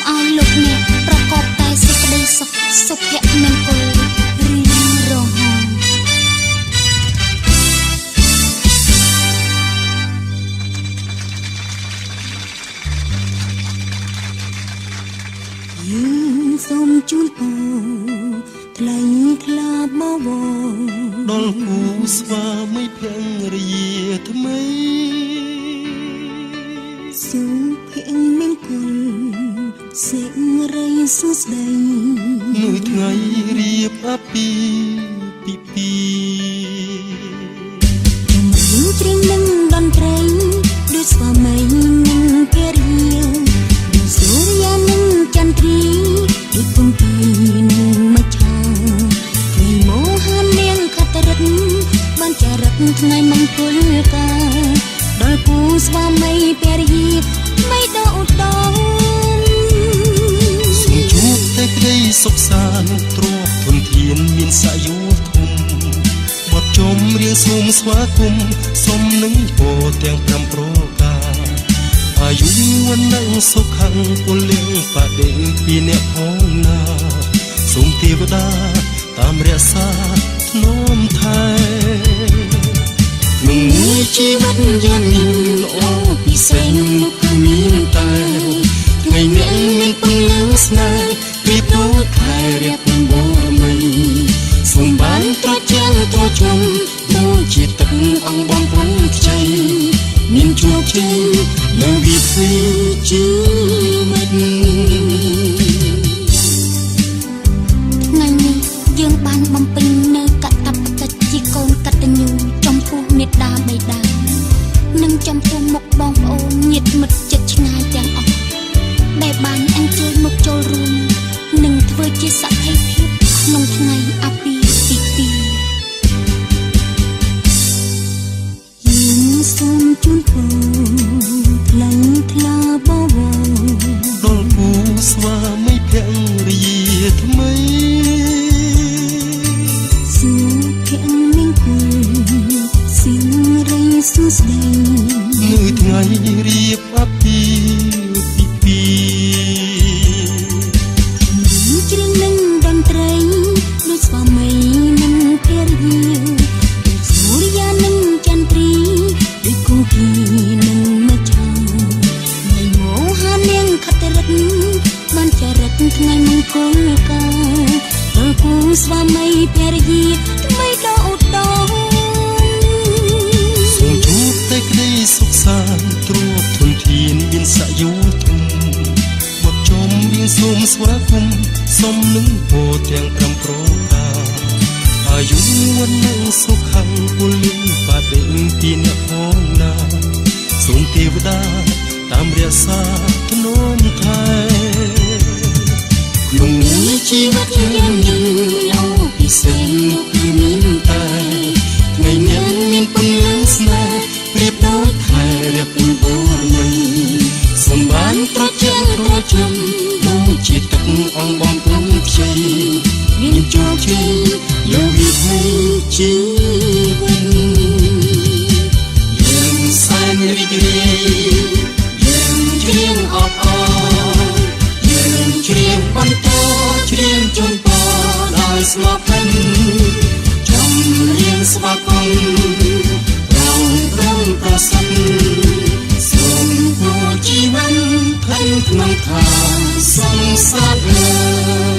ឲ្យលោកអ្នកប្រកបតែសេចក្តីសុខសុភមង្គលរៀងរហូតយើងសូមជូនពរថ្លៃថ្លាបវរដល់គូស្វាមីភរិយាថ្មីសុភមង្គលសេរីសួស្តីមួយថ្ងៃរៀបអាពាហ៍ពិពាហ៍ចម្រៀងច្រៀងនឹងតន្ត្រីដូចស្វាមីនិងភរិយាដូចសូរ្យានិងចន្ទ្រីដូចគង្គានិងមច្ឆាពីមោហានាងខតរិទ្ធបានចារឹកថ្ងៃមង្គលការដល់គូស្វាមីភរិយាไม่ដោដោសូមជួបតែក្តីសុខសាន្តទ្រព្យធនធានមានសាយុធំបទចម្រៀងសូមស្វាគមន៍សូមនឹងពរទាំង5ប្រការអាយុវណ្ណៈសុខៈពលៈបដិពីអ្នកផងណាសូមទេវតាតាមរក្សាធ្នមថែក្នុងមួយជីវិតយ៉ាងនេះល្អពិសេសនោះគឺមានតែថ្ងៃនេះមានពន្លឺស្នេហ៍ពីដូចខែរៀបបូរមីសូមបានត្រជាក់ត្រជុំដូចជាទឹកអង្គបងពុនខ្ចីមានជោគជ័យនៅវិធីជីវិតថ្ងៃនេះយើងបានបំពេញនៅកតបកិច្ចជាកូនកតញ្ញូចំពោះមេត្តាបិតានិងចំពោះមុខបងប្អូនញាតិមិត្តជិតឆ្ងាយទាំងអស់ដែលបានអញ្ជើញមកចូលរួមនិងធ្វើជាសក្ខីភាពក្នុងថ្ងៃអាពាហ៍ពិពាហ៍យើងសូមជូនពរថ្លៃថ្លាបវរដល់គូស្វាមីភរិយាថ្មីសុភមង្គលសិរីសួស្តីមួយថ្ងៃរៀបអាពាហ៍ពិពាហ៍ច្រៀងនឹងតន្ត្រីដូចស្វាមីនិងភរិយាដូចសូរ្យានិងចន្ទ្រីដូចគង្គានិងមច្ឆានៃមោហានាងខតរិទ្ធបានចារឹកថ្ងៃមង្គលការដល់គូស្វាមីភរិយាថ្មីដោដោសូមជួបតែក្តីសុខសាន្តទ្រព្យធនធានមានសាយុធំបទចម្រៀងសូមស្វាគមន៍សូមនឹងពរទាំង5ប្រការអាយុវណ្ណៈសុខៈពលៈបដិពីអ្នកផងណាសូមទេវតាតាមរក្សាធ្នមថែក្នុងមួយជីវិតយ៉ាងនេះល្អពិសេសនោះគឺមានតែថ្ងៃនេះមានពន្លឺស្នេហ៍ប្រៀបដូចខែរៀបបូរមីសូមបានត្រជាក់ត្រជុំដូចជាទឹកអង្គបងពុនខ្ចីមានជោគជ័យលើវិធីជីវិតយើងសែនរីករាយយើងច្រៀងអបអរយើងច្រៀងបន្តច្រៀងជូនពរដោយស្មោះផ្លិនចម្រៀងស្វាគមន៍เราព្រមប្រសិទ្ធសូមពរជីវិតក្នុងខាងសង្សារ